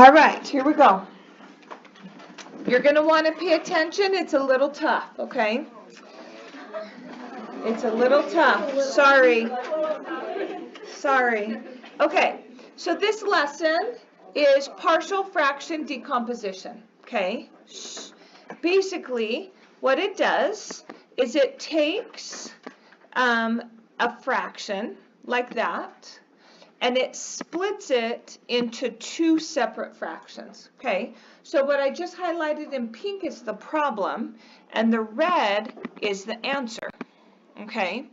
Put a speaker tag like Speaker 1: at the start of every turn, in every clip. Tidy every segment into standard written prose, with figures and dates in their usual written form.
Speaker 1: All right, here we go. You're going to want to pay attention. It's a little tough, okay? It's a little tough. Sorry. Okay, so this lesson is partial fraction decomposition, okay? Basically, what it does is it takes a fraction like that, and it splits it into two separate fractions, okay? So what I just highlighted in pink is the problem, and the red is the answer, okay?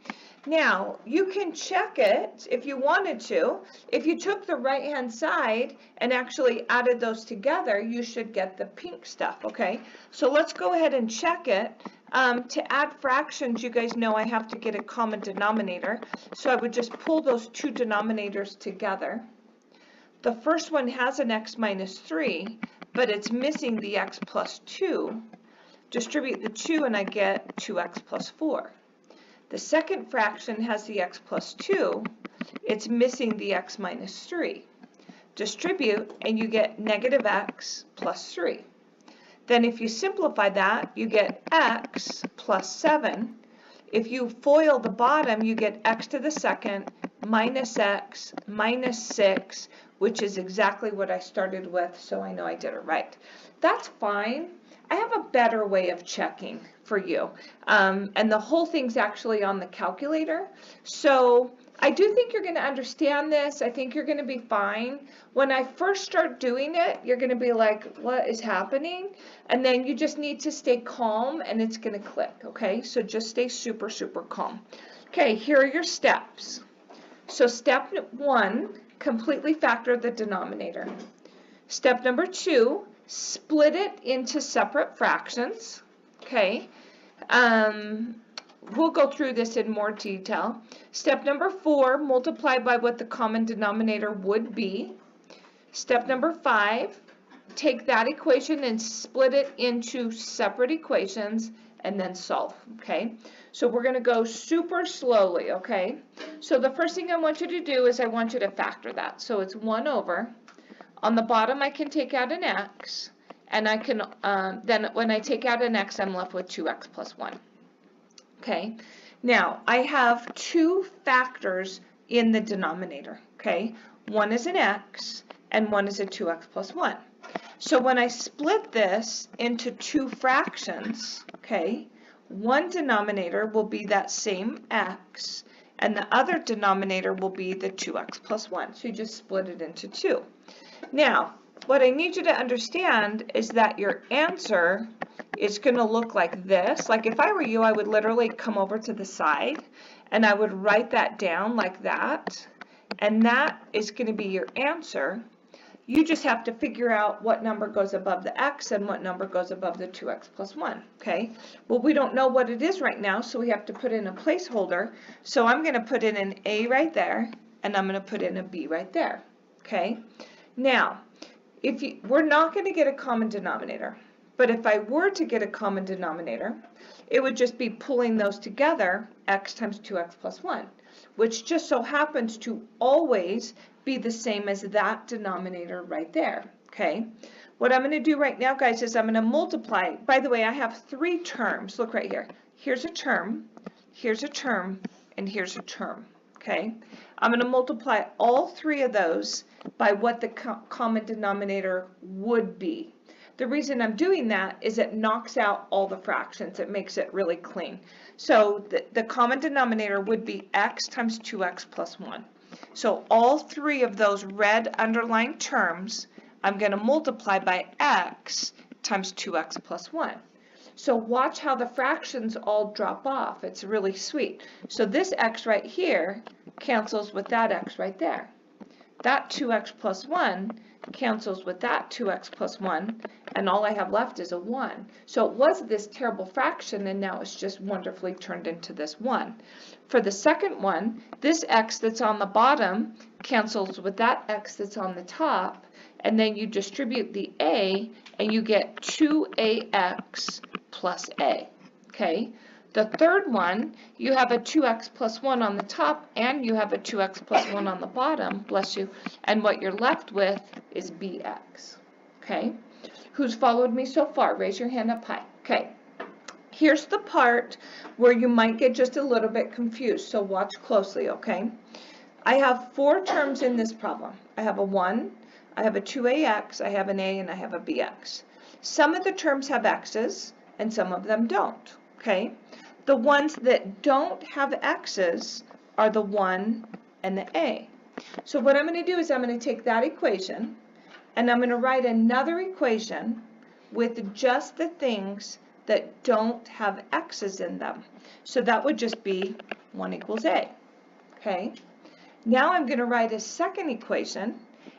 Speaker 1: Now, you can check it if you wanted to. If you took the right-hand side and actually added those together, you should get the pink stuff, okay? So let's go ahead and check it. To add fractions, you guys know I have to get a common denominator. So I would just pull those two denominators together. The first one has an x minus 3, but it's missing the x plus 2. Distribute the 2 and I get 2x plus 4. The second fraction has the x plus 2. It's missing the x minus 3. Distribute and you get negative x plus 3. Then if you simplify that, you get x plus 7. If you FOIL the bottom, you get x to the second minus x minus 6, which is exactly what I started with, so I know I did it right. That's fine. I have a better way of checking for you, and the whole thing's actually on the calculator. So I do think you're going to understand this. I think you're going to be fine. When I first start doing it, you're going to be like, what is happening? And then you just need to stay calm and it's going to click, okay? So just stay super, super calm. Okay, here are your steps. So step 1, completely factor the denominator. Step number 2, split it into separate fractions, okay? We'll go through this in more detail. Step number 4, multiply by what the common denominator would be. Step number 5, take that equation and split it into separate equations and then solve, okay? So we're going to go super slowly, okay? So the first thing I want you to do is I want you to factor that. So it's 1 over. On the bottom, I can take out an x, and I can, then when I take out an x, I'm left with 2x plus 1. Okay, now I have two factors in the denominator, okay? One is an x, and one is a 2x plus 1. So when I split this into two fractions, okay, one denominator will be that same x, and the other denominator will be the 2x plus 1. So you just split it into 2. Now, what I need you to understand is that your answer is going to look like this. Like if I were you, I would literally come over to the side and I would write that down like that. And that is going to be your answer. You just have to figure out what number goes above the x and what number goes above the 2x plus 1, okay? Well, we don't know what it is right now, so we have to put in a placeholder. So I'm going to put in an a right there, and I'm going to put in a b right there, okay? Now, we're not going to get a common denominator, but if I were to get a common denominator, it would just be pulling those together, x times 2x plus 1, which just so happens to always be the same as that denominator right there, okay? What I'm going to do right now, guys, is I'm going to multiply. By the way, I have 3 terms. Look right here. Here's a term, and here's a term, okay? I'm going to multiply all 3 of those by what the common denominator would be. The reason I'm doing that is it knocks out all the fractions. It makes it really clean. So the common denominator would be x times 2x plus 1. So all 3 of those red underlined terms, I'm going to multiply by x times 2x plus 1. So watch how the fractions all drop off. It's really sweet. So this x right here cancels with that x right there. That 2x plus 1 cancels with that 2x plus 1, and all I have left is a 1. So it was this terrible fraction, and now it's just wonderfully turned into this 1. For the second one, this x that's on the bottom cancels with that x that's on the top, and then you distribute the a, and you get 2ax plus a. Okay, The third one, you have a 2x plus 1 on the top, and you have a 2x plus 1 on the bottom, bless you, and what you're left with is bx, okay? Who's followed me so far? Raise your hand up high. Okay, here's the part where you might get just a little bit confused, so watch closely, okay? I have 4 terms in this problem. I have a 1, I have a 2ax, I have an a, and I have a bx. Some of the terms have x's, and some of them don't, okay? The ones that don't have x's are the 1 and the a. So what I'm going to do is I'm going to take that equation, and I'm going to write another equation with just the things that don't have x's in them. So that would just be 1 equals a, okay? Now I'm going to write a second equation,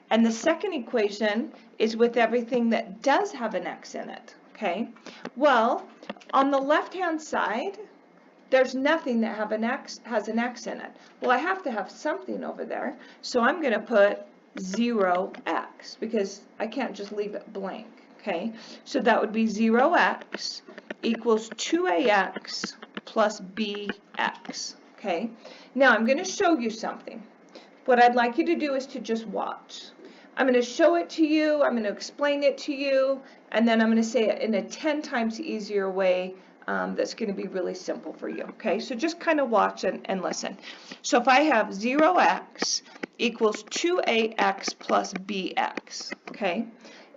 Speaker 1: and the second equation is with everything that does have an x in it, okay? Well, on the left-hand side, there's nothing that has an x in it. Well, I have to have something over there, so I'm going to put 0x, because I can't just leave it blank, okay? So that would be 0x equals 2ax plus bx, okay? Now I'm going to show you something. What I'd like you to do is to just watch. I'm going to show it to you, I'm going to explain it to you, and then I'm going to say it in a 10 times easier way that's going to be really simple for you, okay? So just kind of watch and listen. So if I have 0x equals 2ax plus bx, okay?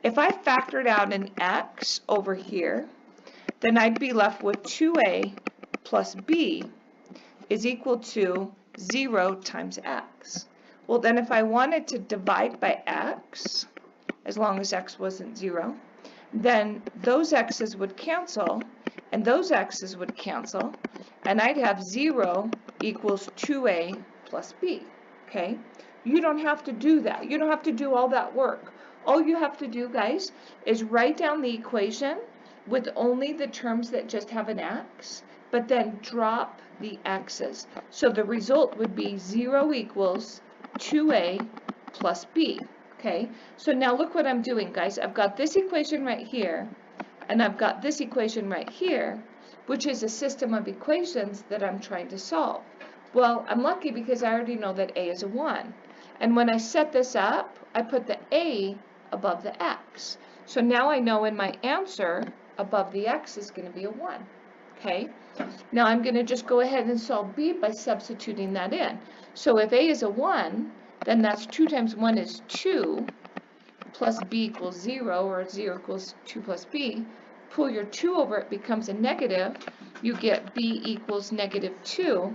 Speaker 1: If I factored out an x over here, then I'd be left with 2a plus b is equal to 0 times x. Well, then if I wanted to divide by x, as long as x wasn't 0, then those x's would cancel, and those x's would cancel, and I'd have 0 equals 2a plus b, okay? You don't have to do that. You don't have to do all that work. All you have to do, guys, is write down the equation with only the terms that just have an x, but then drop the x's. So the result would be 0 equals 2a plus b, okay? So now look what I'm doing, guys. I've got this equation right here, and I've got this equation right here, which is a system of equations that I'm trying to solve. Well, I'm lucky because I already know that a is a 1. And when I set this up, I put the a above the x. So now I know in my answer, above the x is going to be a 1, okay? Now I'm going to just go ahead and solve b by substituting that in. So if a is a 1, then that's 2 times 1 is 2, plus b equals 0, or 0 equals 2 plus b. Pull your 2 over, it becomes a negative. You get b equals negative 2,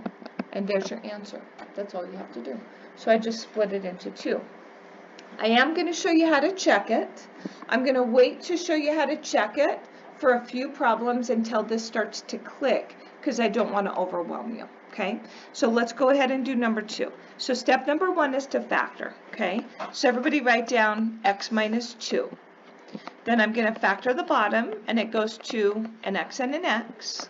Speaker 1: and there's your answer. That's all you have to do. So I just split it into 2. I am going to show you how to check it. I'm going to wait to show you how to check it for a few problems until this starts to click, because I don't want to overwhelm you, okay? So let's go ahead and do number 2. So step number 1 is to factor, okay? So everybody write down x minus 2. Then I'm going to factor the bottom, and it goes to an x and an x.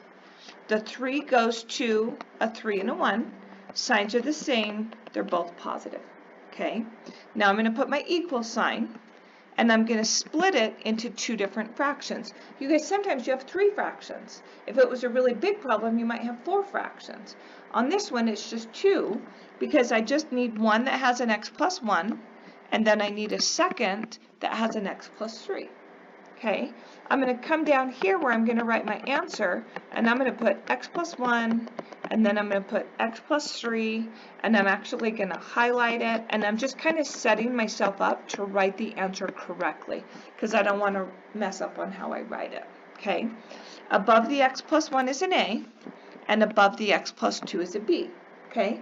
Speaker 1: The 3 goes to a 3 and a 1. Signs are the same. They're both positive, okay? Now I'm going to put my equal sign, and I'm going to split it into 2 different fractions. You guys, sometimes you have 3 fractions. If it was a really big problem, you might have 4 fractions. On this one, it's just 2, because I just need one that has an x plus 1, and then I need a second that has an x plus 3. Okay, I'm going to come down here where I'm going to write my answer, and I'm going to put x plus 1, and then I'm going to put x plus 3, and I'm actually going to highlight it, and I'm just kind of setting myself up to write the answer correctly, because I don't want to mess up on how I write it. Okay, above the x plus 1 is an a, and above the x plus 2 is a b. Okay,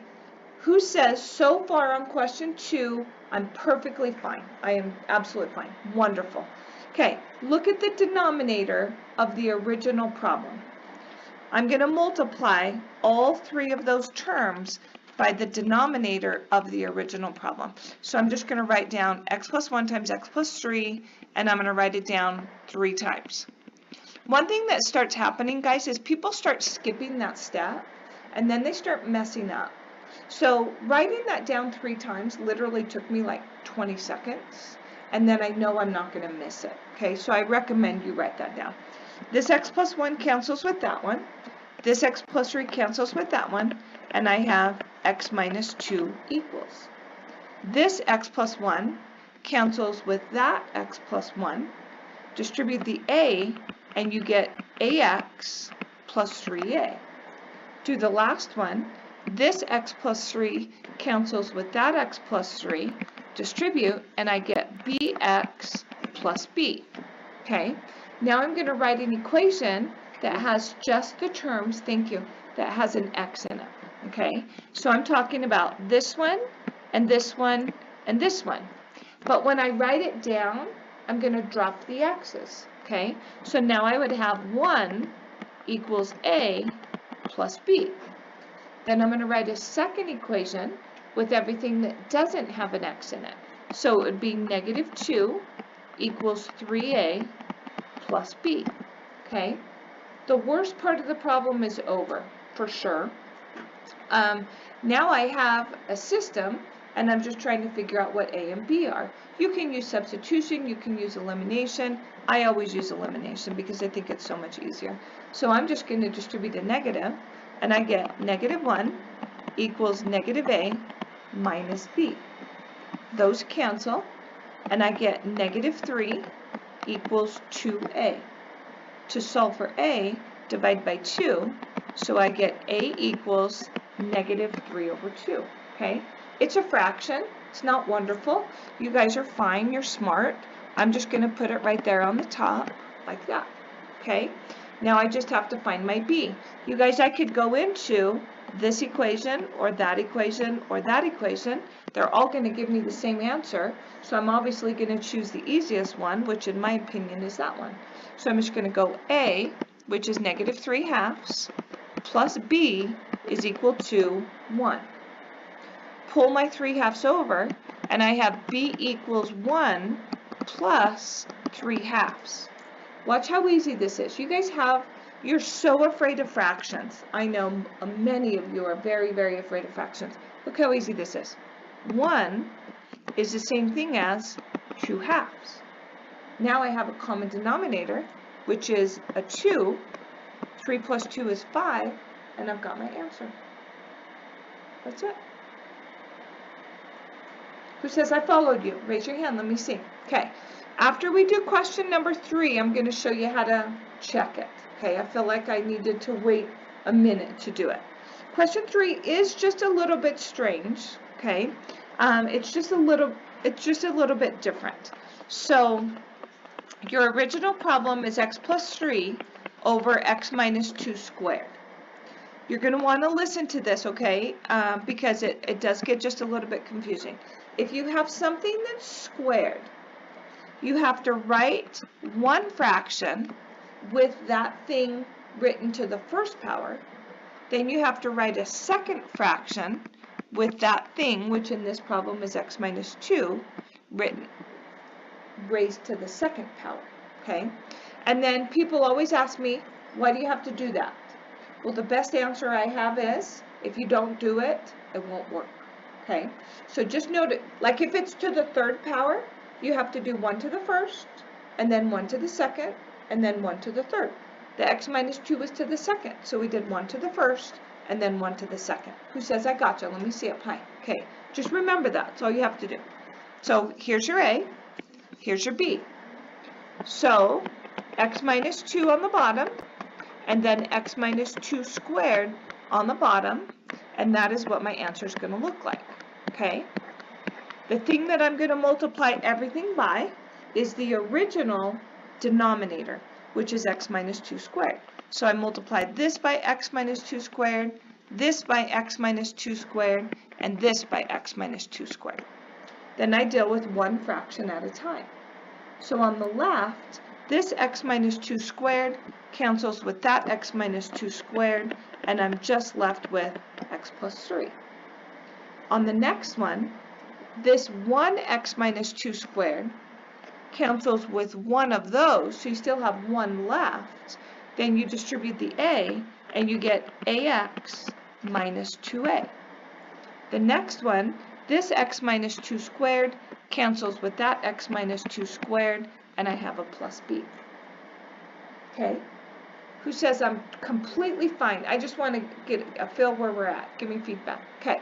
Speaker 1: who says so far on question 2, I'm perfectly fine? I am absolutely fine. Wonderful. Okay, look at the denominator of the original problem. I'm going to multiply all 3 of those terms by the denominator of the original problem. So I'm just going to write down x plus 1 times x plus 3, and I'm going to write it down 3 times. One thing that starts happening, guys, is people start skipping that step, and then they start messing up. So writing that down 3 times literally took me like 20 seconds. And then I know I'm not going to miss it. Okay, so I recommend you write that down. This x plus 1 cancels with that one. This x plus 3 cancels with that one, and I have x minus 2 equals. This x plus 1 cancels with that x plus 1. Distribute the a, and you get ax plus 3a. Do the last one. This x plus 3 cancels with that x plus 3. Distribute, and I get bx plus b. Okay, now I'm going to write an equation that has just the terms, thank you, that has an x in it. Okay, so I'm talking about this one, and this one, and this one. But when I write it down, I'm going to drop the x's. Okay, so now I would have 1 equals a plus b. Then I'm going to write a second equation with everything that doesn't have an x in it. So it would be negative 2 equals 3a plus b. Okay, the worst part of the problem is over, for sure. Now I have a system, and I'm just trying to figure out what a and b are. You can use substitution, you can use elimination. I always use elimination because I think it's so much easier. So I'm just going to distribute a negative, and I get negative 1 equals negative a minus b. Those cancel, and I get negative 3 equals 2a. To solve for a, divide by 2, so I get a equals negative 3 over 2. Okay, it's a fraction. It's not wonderful. You guys are fine. You're smart. I'm just going to put it right there on the top like that. Okay, now I just have to find my b. You guys, I could go into this equation or that equation or that equation. They're all going to give me the same answer, so I'm obviously going to choose the easiest one, which in my opinion is that one. So I'm just going to go a, which is negative 3/2, plus b is equal to 1. Pull my 3/2 over, and I have b equals 1 plus 3/2. Watch how easy this is. You guys you're so afraid of fractions. I know many of you are very, very afraid of fractions. Look how easy this is. 1 is the same thing as 2/2. Now I have a common denominator, which is a 2. 3 plus 2 is 5, and I've got my answer. That's it. Who says I followed you? Raise your hand. Let me see. Okay. After we do question number 3, I'm going to show you how to check it. Okay. I feel like I needed to wait a minute to do it. Question 3 is just a little bit strange. Okay. It's just a little bit different. So your original problem is x plus 3 over x minus 2 squared. You're going to want to listen to this, okay, because it does get just a little bit confusing. If you have something that's squared, you have to write one fraction with that thing written to the first power. Then you have to write a second fraction with that thing, which in this problem is x minus 2, raised to the second power, okay? And then people always ask me, why do you have to do that? Well, the best answer I have is, if you don't do it, it won't work, okay? So just note it, like if it's to the third power, you have to do 1 to the first, and then 1 to the second, and then 1 to the third. The x minus 2 is to the second, so we did 1 to the first, and then 1 to the second. Who says I gotcha? Let me see up high. Okay, just remember that. That's all you have to do. So here's your a, here's your b. So x minus 2 on the bottom, and then x minus 2 squared on the bottom, and that is what my answer is going to look like, okay? The thing that I'm going to multiply everything by is the original denominator, which is x minus 2 squared. So I multiplied this by x minus 2 squared, this by x minus 2 squared, and this by x minus 2 squared. Then I deal with one fraction at a time. So on the left, this x minus 2 squared cancels with that x minus 2 squared, and I'm just left with x plus 3. On the next one, this 1x minus 2 squared cancels with one of those, so you still have one left. Then you distribute the a, and you get ax minus 2a. The next one, this x minus 2 squared cancels with that x minus 2 squared, and I have a plus b. Okay? who says I'm completely fine. I just want to get a feel where we're at. Give me feedback. Okay,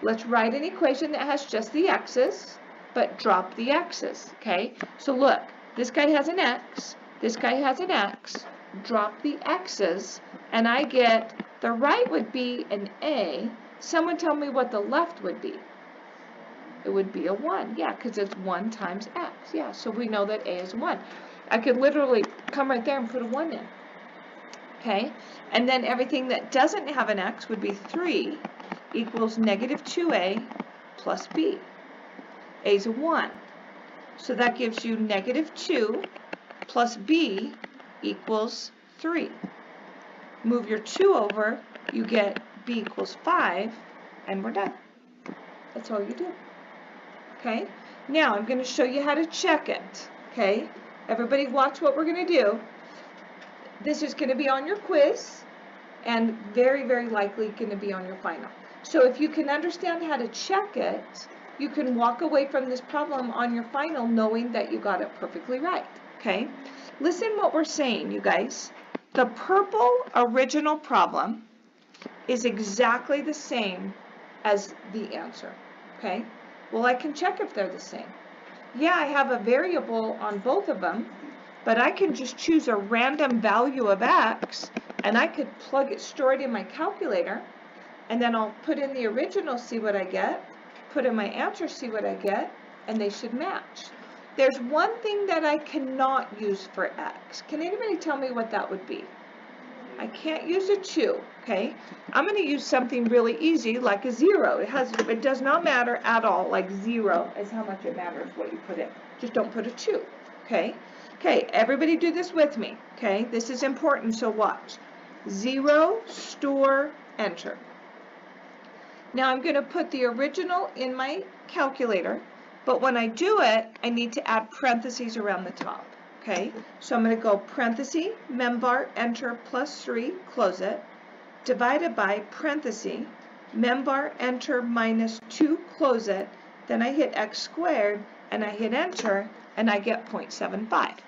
Speaker 1: let's write an equation that has just the x's, but drop the x's, okay? So look, this guy has an x, this guy has an x, drop the x's, and I get the right would be an a. Someone tell me what the left would be. It would be a 1, yeah, because it's 1 times x, yeah, so we know that a is 1. I could literally come right there and put a 1 in, okay? And then everything that doesn't have an x would be 3 equals negative 2a plus b. A is a 1, so that gives you negative 2 plus b equals 3. Move your 2 over, you get b equals 5, and we're done. That's all you do. Okay, now I'm going to show you how to check it. Okay, everybody watch what we're going to do. This is going to be on your quiz and very, very likely going to be on your final. So if you can understand how to check it, you can walk away from this problem on your final knowing that you got it perfectly right. Okay, listen what we're saying, you guys. The purple original problem is exactly the same as the answer. Okay. Well, I can check if they're the same. Yeah, I have a variable on both of them, but I can just choose a random value of x, and I could plug it, store it in my calculator, and then I'll put in the original, see what I get, put in my answer, see what I get, and they should match. There's one thing that I cannot use for x. Can anybody tell me what that would be? I can't use a 2, okay? I'm going to use something really easy like a 0. It does not matter at all, like 0 is how much it matters what you put in. Just don't put a 2, okay? Okay, everybody do this with me, okay? This is important, so watch. 0, store, enter. Now I'm going to put the original in my calculator, but when I do it, I need to add parentheses around the top. Okay, so I'm going to go parenthesis, membar, enter, plus 3, close it, divided by parenthesis, membar, enter, minus 2, close it, then I hit x squared, and I hit enter, and I get 0.75.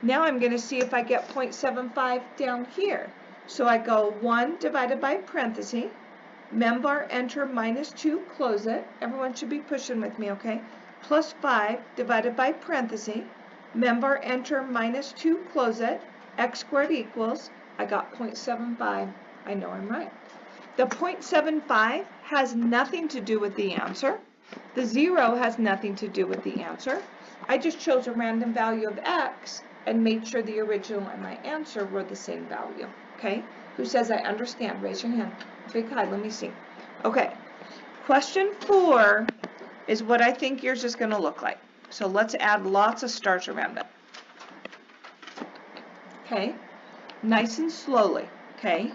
Speaker 1: Now I'm going to see if I get 0.75 down here. So I go 1 divided by parenthesis, membar, enter, minus 2, close it. Everyone should be pushing with me, okay? Plus 5 divided by parenthesis, membar, enter, minus 2, close it, x squared equals, I got 0.75. I know I'm right. The 0.75 has nothing to do with the answer. The 0 has nothing to do with the answer. I just chose a random value of x and made sure the original and my answer were the same value. Okay? Who says I understand? Raise your hand. Big high. Let me see. Okay. Question 4 is what I think yours is going to look like. So let's add lots of stars around it. Okay, nice and slowly, okay.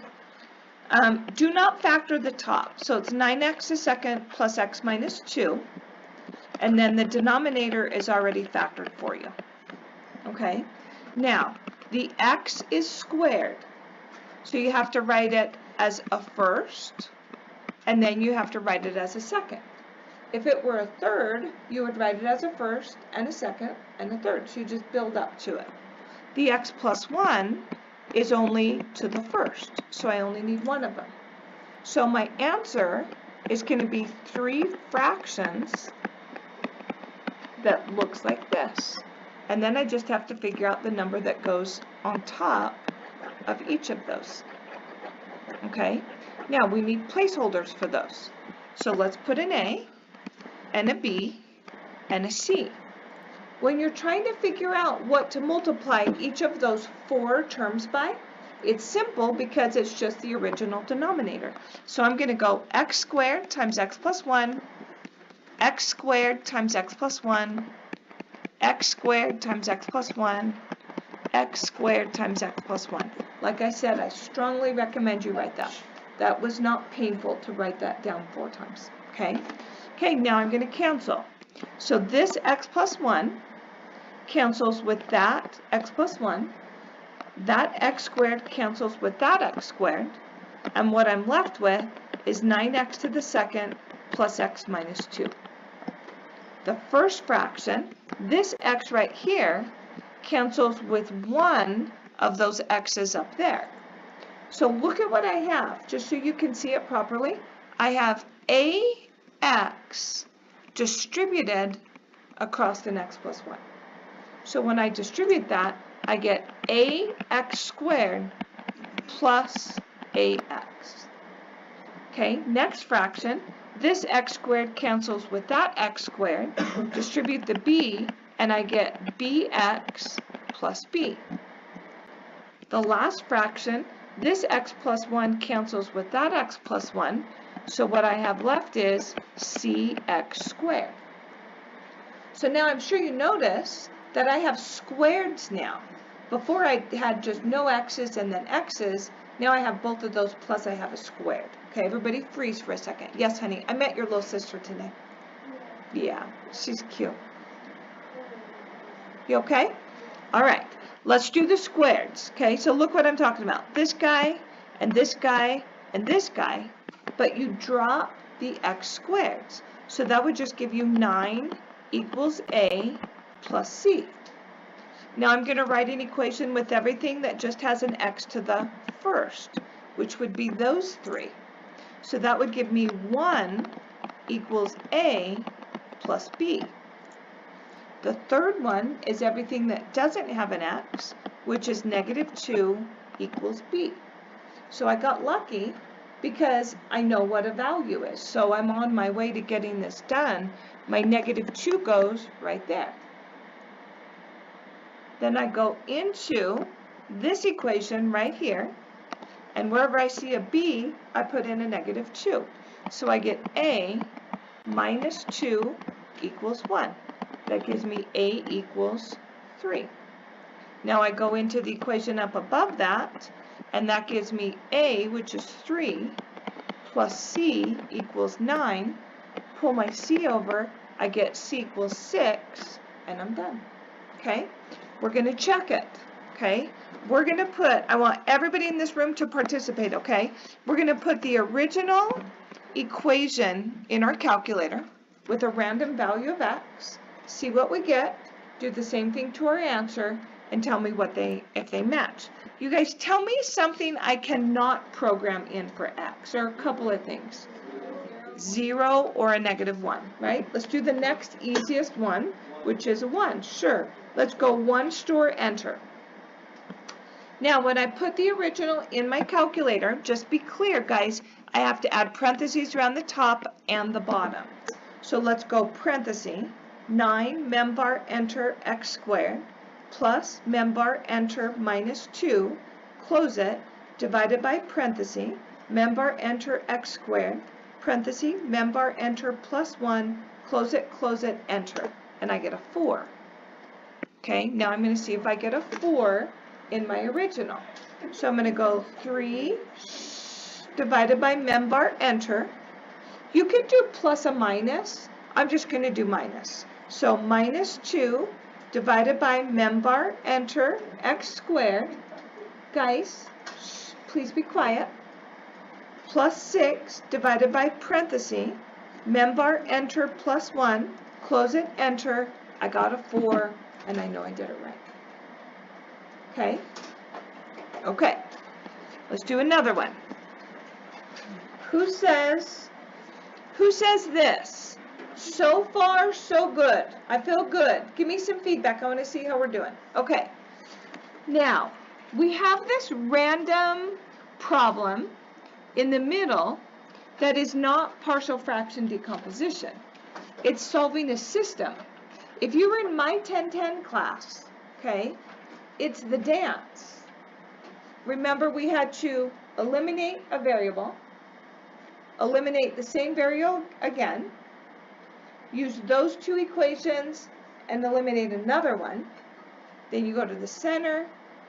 Speaker 1: Do not factor the top. So it's 9x a second plus x minus 2. And then the denominator is already factored for you. Okay, now the x is squared. So you have to write it as a first, and then you have to write it as a second. If it were a third, you would write it as a first and a second and a third. So you just build up to it. The x plus 1 is only to the first, so I only need one of them. So my answer is going to be 3 fractions that looks like this. And then I just have to figure out the number that goes on top of each of those. Okay? Now we need placeholders for those. So let's put an A, and a B, and a C. When you're trying to figure out what to multiply each of those 4 terms by, it's simple because it's just the original denominator. So I'm going to go x squared times x plus 1, x squared times x plus 1, x squared times x plus 1, x squared times x plus 1. Like I said, I strongly recommend you write that. That was not painful to write that down 4 times. Okay? Okay, now I'm going to cancel. So this x plus 1 cancels with that x plus 1. That x squared cancels with that x squared. And what I'm left with is 9x to the second plus x minus 2. The first fraction, this x right here, cancels with 1 of those x's up there. So look at what I have, just so you can see it properly. I have ax distributed across the x plus 1. So when I distribute that, I get ax squared plus ax. Okay, next fraction, this x squared cancels with that x squared, distribute the b, and I get bx plus b. The last fraction, this x plus 1 cancels with that x plus 1, so what I have left is cx squared. So now I'm sure you notice that I have squareds now. Before I had just no x's and then x's, now I have both of those plus I have a squared. Okay, everybody freeze for a second. Yes, honey, I met your little sister today. Yeah, she's cute. You okay? All right, let's do the squareds. Okay, so look what I'm talking about. This guy, and this guy, and this guy, but you drop the x squareds. So that would just give you 9 equals a plus c. Now I'm going to write an equation with everything that just has an x to the first, which would be those three. So that would give me 1 equals a plus b. The third one is everything that doesn't have an x, which is -2 equals b. So I got lucky because I know what a value is. So I'm on my way to getting this done. My -2 goes right there. Then I go into this equation right here, and wherever I see a b, I put in a -2. So I get a minus 2 equals 1. That gives me a equals 3. Now I go into the equation up above that, and that gives me a, which is 3, plus c equals 9. Pull my c over, I get c equals 6, and I'm done. Okay? We're going to check it. Okay? We're going to put, I want everybody in this room to participate, okay? We're going to put the original equation in our calculator with a random value of x, see what we get, do the same thing to our answer, and tell me what if they match. You guys, tell me something I cannot program in for x. There are a couple of things. 0 or a -1, right? Let's do the next easiest one, which is a 1. Sure. Let's go 1 store enter. Now, when I put the original in my calculator, just be clear, guys, I have to add parentheses around the top and the bottom. So let's go parenthesis, 9 membar enter x squared plus membar enter minus 2, close it, divided by parenthesis, membar enter x squared, parenthesis, membar enter plus 1, close it, enter. And I get a 4. Okay, now I'm going to see if I get a 4 in my original. So I'm going to go 3 divided by membar enter. You could do plus or minus. I'm just going to do minus. So minus 2 divided by membar enter x squared. Guys, please be quiet. Plus 6 divided by parenthesis, membar enter plus 1, close it, enter. I got a 4, and I know I did it right. Okay? Okay. Let's do another one. Who says this? So far, so good. I feel good. Give me some feedback. I want to see how we're doing. Okay. Now, we have this random problem in the middle that is not partial fraction decomposition. It's solving a system. If you were in my 1010 class, okay, it's the dance. Remember, we had to eliminate a variable, eliminate the same variable again, use those two equations and eliminate another one. Then you go to the center,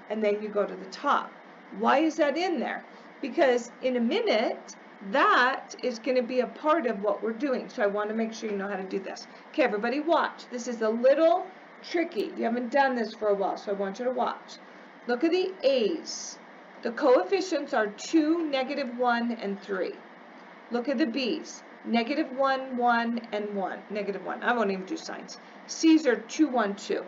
Speaker 1: and then you go to the top. Why is that in there? Because in a minute, that is going to be a part of what we're doing. So I want to make sure you know how to do this. Okay, everybody watch. This is a little tricky. You haven't done this for a while, so I want you to watch. Look at the A's. The coefficients are 2, -1, and 3. Look at the B's. -1, 1, and 1. -1. I won't even do signs. C's are 2, 1, 2.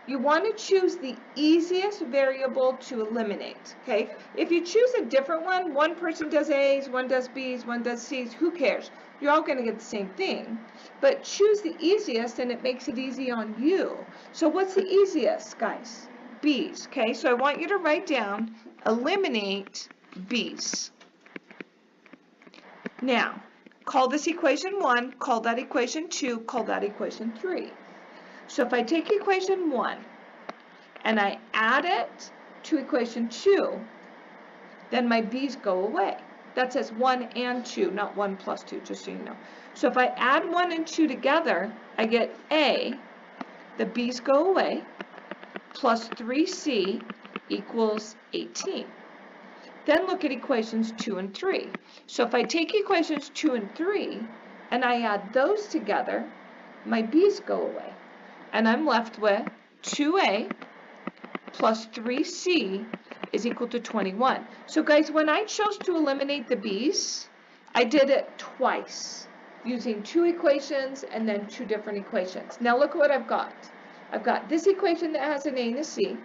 Speaker 1: you want to choose the easiest variable to eliminate, okay? If you choose a different one person does A's, one does B's, one does C's, who cares? You're all going to get the same thing. But choose the easiest and it makes it easy on you. So what's the easiest, guys? B's, okay? So I want you to write down, eliminate B's. Now, call this equation 1, call that equation 2, call that equation 3. So if I take equation 1 and I add it to equation 2, then my B's go away. That says 1 and 2, not 1 plus 2, just so you know. So if I add 1 and 2 together, I get A, the B's go away, plus 3C equals 18. Then look at equations 2 and 3. So if I take equations 2 and 3 and I add those together, my B's go away. And I'm left with 2A plus 3C is equal to 21. So guys, when I chose to eliminate the B's, I did it twice using 2 equations and then 2 different equations. Now look what I've got. I've got this equation that has an A and a C,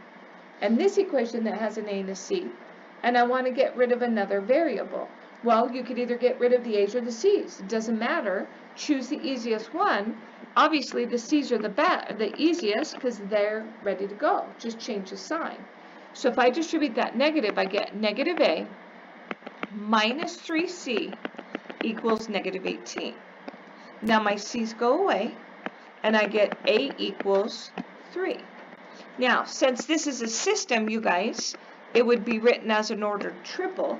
Speaker 1: and this equation that has an A and a C, and I want to get rid of another variable. Well, you could either get rid of the A's or the C's. It doesn't matter. Choose the easiest one. Obviously, the C's are the easiest because they're ready to go. Just change the sign. So if I distribute that negative, I get negative A minus 3C equals negative 18. Now my C's go away, and I get A equals 3. Now, since this is a system, you guys, it would be written as an ordered triple.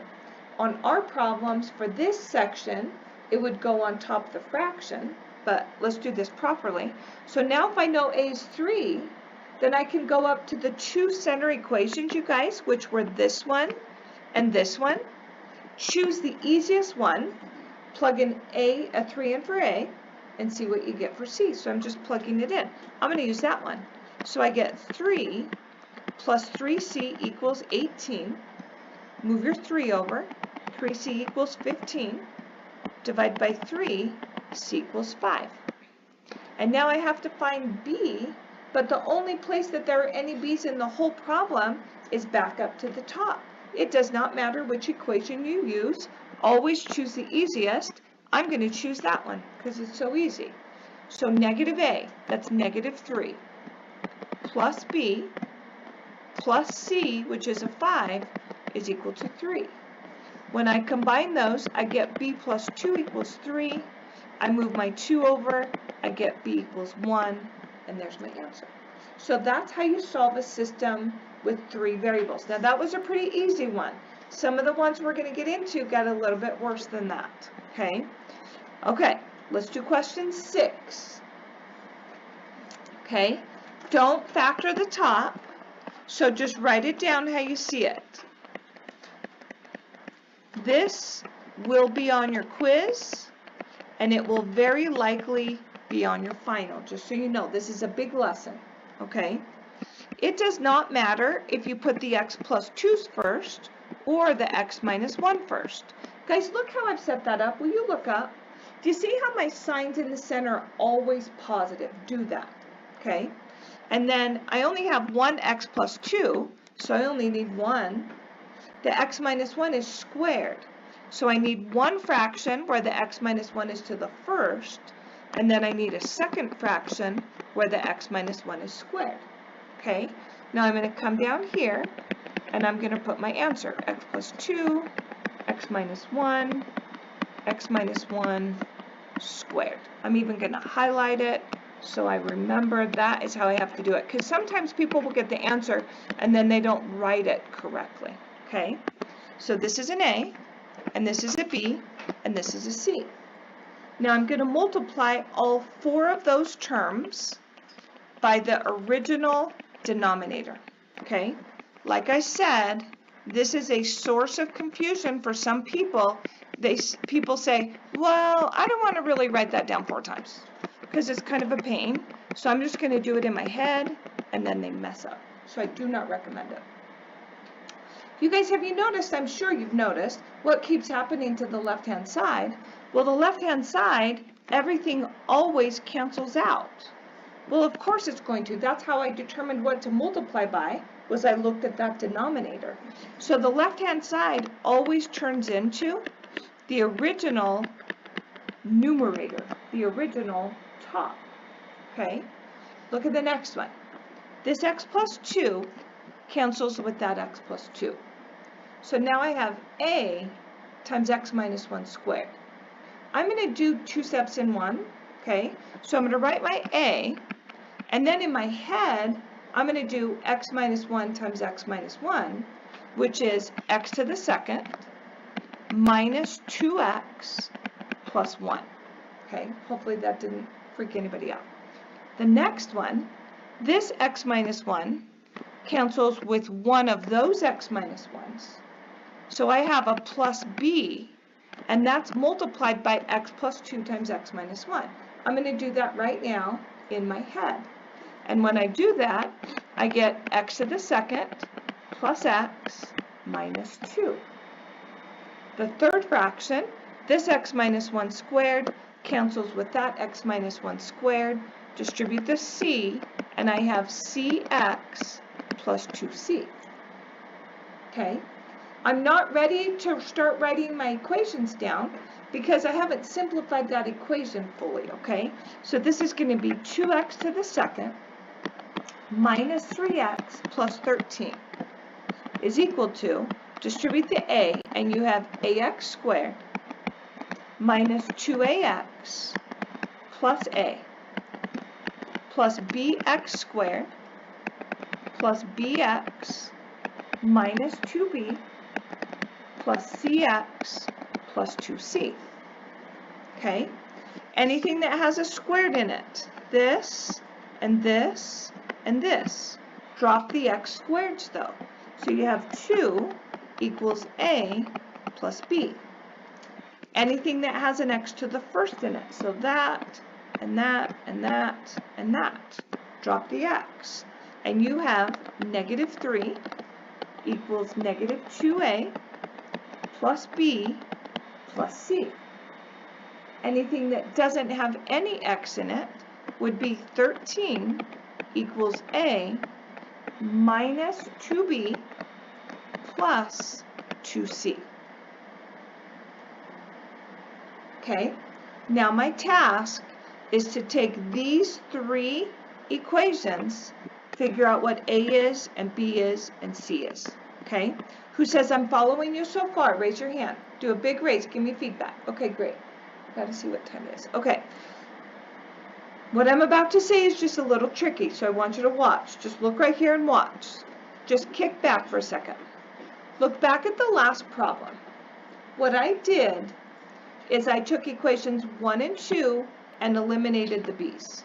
Speaker 1: On our problems for this section, it would go on top of the fraction, but let's do this properly. So now if I know A is 3, then I can go up to the 2 center equations, you guys, which were this one and this one. Choose the easiest one, plug in a 3 in for A, and see what you get for C. So I'm just plugging it in. I'm going to use that one. So I get 3 plus 3C equals 18. Move your 3 over. 3C equals 15. Divide by 3, C equals 5. And now I have to find B, but the only place that there are any B's in the whole problem is back up to the top. It does not matter which equation you use. Always choose the easiest. I'm going to choose that one because it's so easy. So negative A, that's negative 3, plus B, plus C, which is a 5, is equal to 3. When I combine those, I get B plus 2 equals 3. I move my 2 over, I get B equals 1, and there's my answer. So that's how you solve a system with 3 variables. Now that was a pretty easy one. Some of the ones we're going to get into got a little bit worse than that. Okay, let's do question 6. Okay, don't factor the top, so just write it down how you see it. This will be on your quiz, and it will very likely be on your final, just so you know. This is a big lesson, okay? It does not matter if you put the x plus 2's first or the x minus 1 first. Guys, look how I've set that up. Will you look up? Do you see how my signs in the center are always positive? Do that, okay? And then I only have one x plus 2, so I only need 1. The x minus 1 is squared, so I need one fraction where the x minus 1 is to the first, and then I need a second fraction where the x minus 1 is squared. Okay, now I'm going to come down here, and I'm going to put my answer, x plus 2, x minus 1, x minus 1 squared. I'm even going to highlight it so I remember that is how I have to do it, because sometimes people will get the answer and then they don't write it correctly. Okay, so this is an A, and this is a B, and this is a C. Now I'm going to multiply all 4 of those terms by the original denominator. Okay, like I said, this is a source of confusion for some people. People say, well, I don't want to really write that down 4 times because it's kind of a pain, so I'm just going to do it in my head, and then they mess up. So I do not recommend it. You guys, have you noticed, I'm sure you've noticed, what keeps happening to the left-hand side? Well, the left-hand side, everything always cancels out. Well, of course it's going to. That's how I determined what to multiply by, was I looked at that denominator. So the left-hand side always turns into the original numerator, the original top, okay? Look at the next one. This x plus 2 cancels with that x plus 2. So now I have a times x minus 1 squared. I'm going to do 2 steps in one, okay? So I'm going to write my a, and then in my head, I'm going to do x minus 1 times x minus 1, which is x to the second minus 2x plus 1. Okay, hopefully that didn't freak anybody out. The next one, this x minus 1 cancels with one of those x minus 1s. So I have a plus b, and that's multiplied by x plus 2 times x minus 1. I'm going to do that right now in my head. And when I do that, I get x to the second plus x minus 2. The third fraction, this x minus 1 squared cancels with that x minus 1 squared. Distribute the c, and I have cx plus 2c. Okay? I'm not ready to start writing my equations down because I haven't simplified that equation fully, okay? So this is going to be 2x to the second minus 3x plus 13 is equal to, distribute the a, and you have ax squared minus 2ax plus a plus bx squared plus bx minus 2b plus cx plus 2c. Okay? Anything that has a squared in it, this and this and this. Drop the x squareds though. So you have 2 equals a plus b. Anything that has an x to the first in it, so that and that and that and that. Drop the x. And you have negative 3 equals negative 2a plus b plus c. Anything that doesn't have any x in it would be 13 equals a minus 2b plus 2c. Okay, now my task is to take these three equations, figure out what a is and b is and c is. Okay, who says I'm following you so far? Raise your hand. Do a big raise. Give me feedback. Okay, great. Got to see what time it is. Okay. What I'm about to say is just a little tricky, so I want you to watch. Just look right here and watch. Just kick back for a second. Look back at the last problem. What I did is I took equations 1 and 2 and eliminated the b's.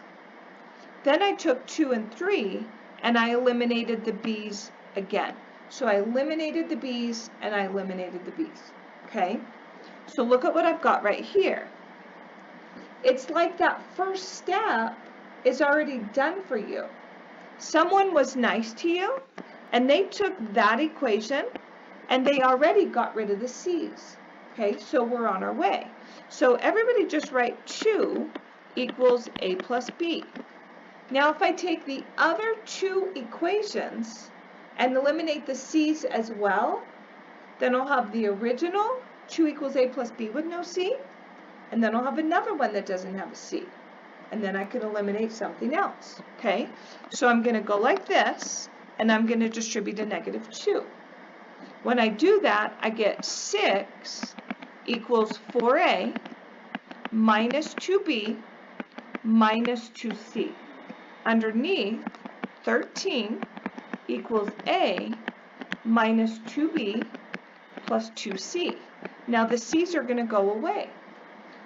Speaker 1: Then I took 2 and 3 and I eliminated the b's again. So I eliminated the b's and I eliminated the b's. Okay? So look at what I've got right here. It's like that first step is already done for you. Someone was nice to you and they took that equation and they already got rid of the c's. Okay, so we're on our way. So everybody just write 2 equals a plus b. Now if I take the other two equations and eliminate the c's as well, then I'll have the original 2 equals a plus b with no c, and then I'll have another one that doesn't have a c. And then I can eliminate something else. Okay, so I'm going to go like this, and I'm going to distribute a negative 2. When I do that, I get 6 equals 4a minus 2b minus 2c. Underneath, 13 equals a minus 2b plus 2c. Now the c's are going to go away.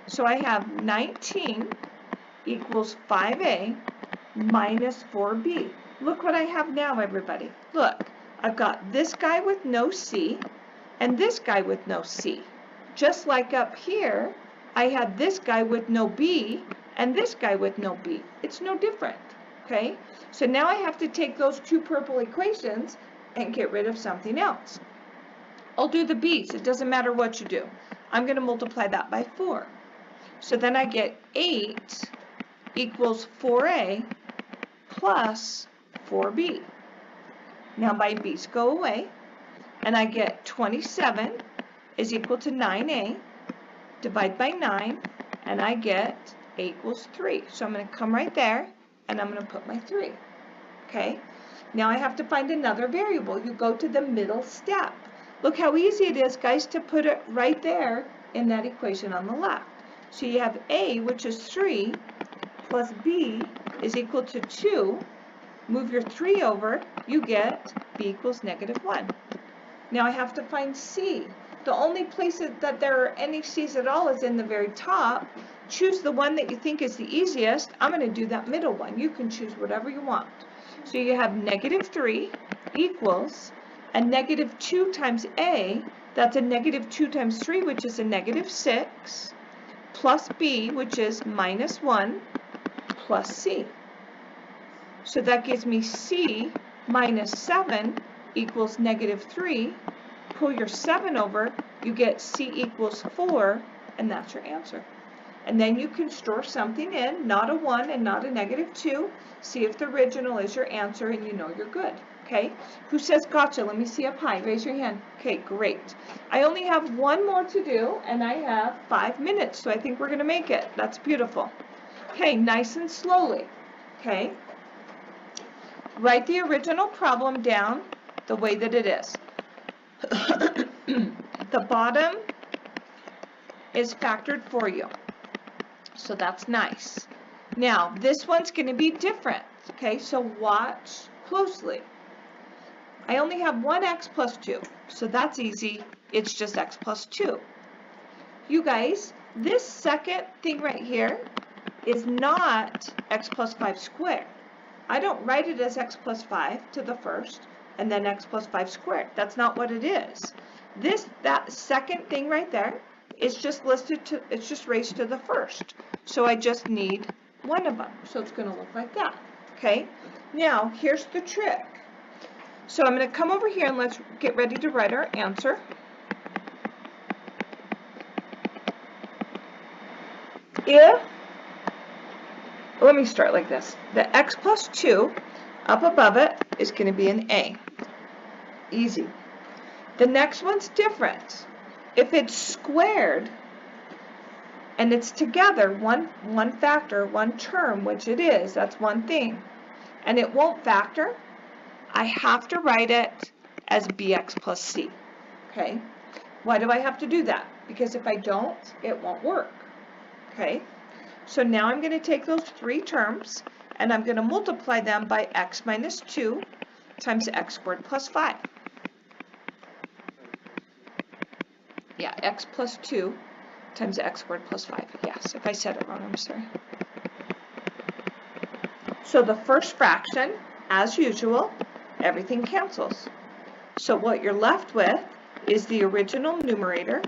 Speaker 1: So I have 19 equals 5a minus 4b. Look what I have now, everybody. Look, I've got this guy with no c and this guy with no c. Just like up here, I had this guy with no b and this guy with no b. It's no different, okay? So now I have to take those two purple equations and get rid of something else. I'll do the b's. It doesn't matter what you do. I'm going to multiply that by 4. So then I get 8 equals 4a plus 4b. Now my b's go away, and I get 27 is equal to 9a. Divide by 9, and I get a equals 3. So I'm going to come right there, and I'm going to put my 3. Okay? Now I have to find another variable. You go to the middle step. Look how easy it is, guys, to put it right there in that equation on the left. So you have a, which is 3, plus b is equal to 2. Move your 3 over, you get b equals -1. Now I have to find c. The only place that there are any c's at all is in the very top. Choose the one that you think is the easiest. I'm going to do that middle one. You can choose whatever you want. So you have -3 equals a -2 times a. That's a -2 times 3, which is a -6, plus b, which is -1, plus c. So that gives me c minus 7 equals -3. Pull your 7 over, you get c equals 4, and that's your answer. And then you can store something in, not a 1 and not a -2. See if the original is your answer, and you know you're good. Okay? Who says gotcha? Let me see up high. Raise your hand. Okay, great. I only have one more to do, and I have 5 minutes, so I think we're going to make it. That's beautiful. Okay, nice and slowly. Okay? Write the original problem down the way that it is. The bottom is factored for you. So that's nice. Now, this one's going to be different. Okay, so watch closely. I only have one x plus 2, so that's easy. It's just x plus 2. You guys, this second thing right here is not x plus 5 squared. I don't write it as x plus 5 to the first and then x plus 5 squared. That's not what it is. That second thing right there is just listed to, it's just raised to the first. So I just need one of them. So it's going to look like that. Okay? Now, here's the trick. So I'm going to come over here and let's get ready to write our answer. Let me start like this. The x plus 2 up above it is going to be an a. Easy. The next one's different. If it's squared and it's together, one factor, one term, which it is, that's one thing, and it won't factor, I have to write it as bx plus c. Okay? Why do I have to do that? Because if I don't, it won't work. Okay? So now I'm going to take those three terms and I'm going to multiply them by x minus 2 times x squared plus 5. Yeah, x plus 2 times x squared plus 5. Yes, if I said it wrong, I'm sorry. So the first fraction, as usual, everything cancels. So what you're left with is the original numerator,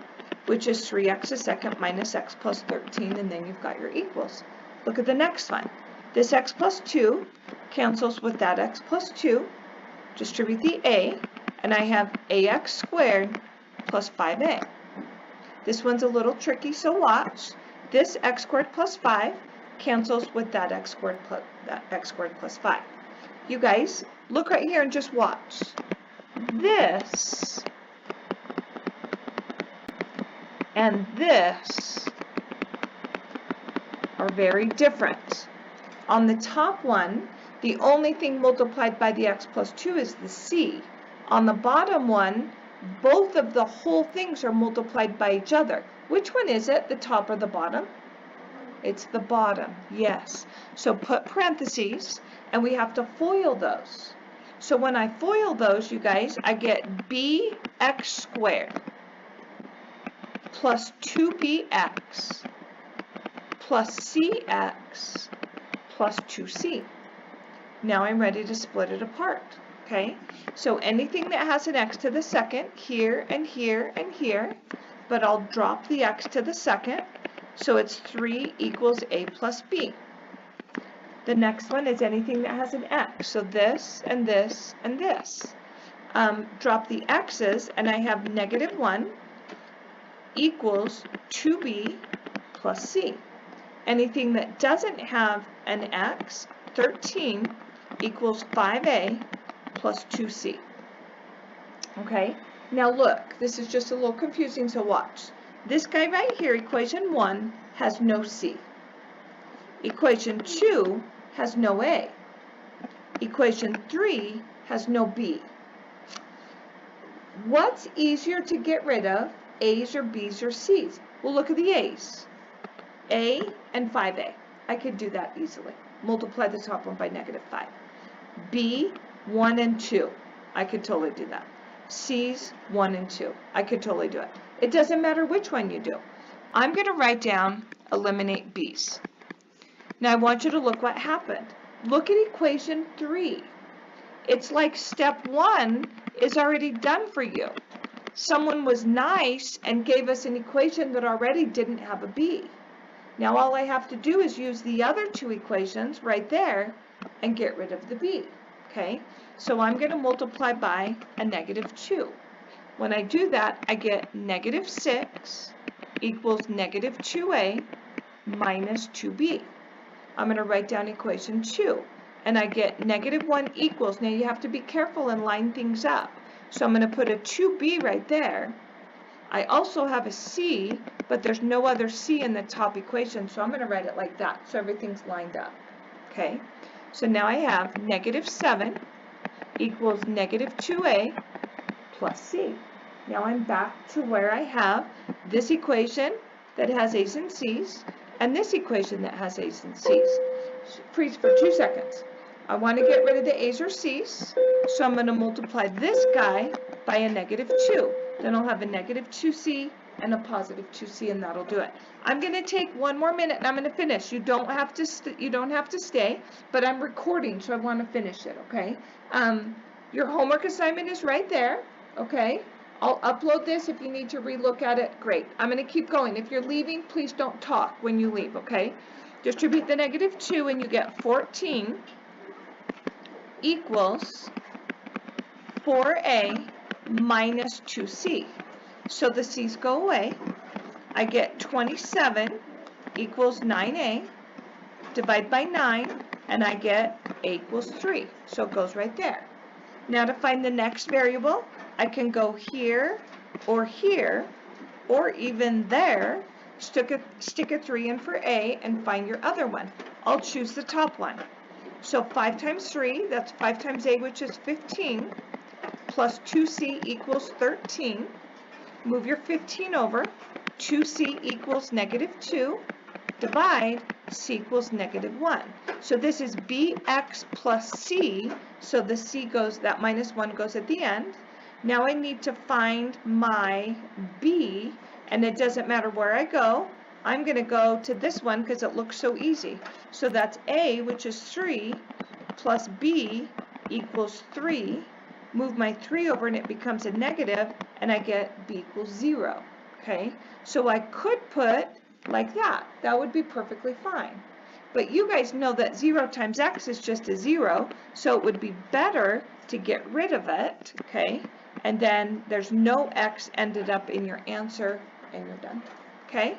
Speaker 1: which is 3x a second minus x plus 13, and then you've got your equals. Look at the next one. This x plus 2 cancels with that x plus 2. Distribute the a, and I have ax squared plus 5a. This one's a little tricky, so watch. This x squared plus 5 cancels with that x squared plus 5. You guys, look right here and just watch. This and this are very different. On the top one, the only thing multiplied by the x plus 2 is the c. On the bottom one, both of the whole things are multiplied by each other. Which one is it, the top or the bottom? It's the bottom, yes. So put parentheses, and we have to FOIL those. So when I FOIL those, you guys, I get bx squared plus 2bx plus cx plus 2c. Now I'm ready to split it apart. Okay, so anything that has an x to the second, here and here and here, but I'll drop the x to the second, so it's 3 equals a plus b. The next one is anything that has an x, so this and this and this. Drop the x's, and I have -1 equals 2b plus c. Anything that doesn't have an x, 13, equals 5a plus 2c. Okay, now look, this is just a little confusing, so watch. This guy right here, equation 1, has no c. Equation 2 has no a. Equation 3 has no b. What's easier to get rid of, a's or b's or c's? Well, look at the a's. A and 5a. I could do that easily. Multiply the top one by -5. B, 1 and 2. I could totally do that. C's, 1 and 2. I could totally do it. It doesn't matter which one you do. I'm going to write down eliminate b's. Now I want you to look what happened. Look at equation 3. It's like step 1 is already done for you. Someone was nice and gave us an equation that already didn't have a b. Now all I have to do is use the other two equations right there and get rid of the b. Okay, so I'm going to multiply by a -2. When I do that, I get -6 equals -2a minus 2b. I'm going to write down equation 2, and I get -1 equals. Now you have to be careful and line things up. So I'm going to put a 2b right there. I also have a c, but there's no other c in the top equation, so I'm going to write it like that, so everything's lined up. Okay, so now I have -7 equals -2a plus c. Now I'm back to where I have this equation that has a's and c's, and this equation that has a's and c's. Freeze for 2 seconds. I want to get rid of the a's or c's, so I'm going to multiply this guy by a -2. Then I'll have a -2c and a positive 2c, and that'll do it. I'm going to take one more minute and I'm going to finish. You don't have to stay, but I'm recording, so I want to finish it, okay? Your homework assignment is right there, okay? I'll upload this. If you need to relook at it, great. I'm going to keep going. If you're leaving, please don't talk when you leave, okay? Distribute the -2 and you get 14 equals 4a minus 2c. So the c's go away. I get 27 equals 9a. Divide by 9, and I get a equals 3. So it goes right there. Now to find the next variable, I can go here, or even there. Stick a 3 in for a, and find your other one. I'll choose the top one. So 5 times 3, that's 5 times a, which is 15, plus 2c equals 13. Move your 15 over. 2c equals -2. Divide, c equals -1. So this is bx plus c, so the c goes, that -1 goes at the end. Now I need to find my b, and it doesn't matter where I go. I'm going to go to this one because it looks so easy. So that's a, which is 3, plus b equals 3. Move my 3 over and it becomes a negative, and I get b equals 0. Okay, so I could put like that. That would be perfectly fine. But you guys know that 0 times x is just a 0, so it would be better to get rid of it, okay? And then there's no x ended up in your answer, and you're done, okay?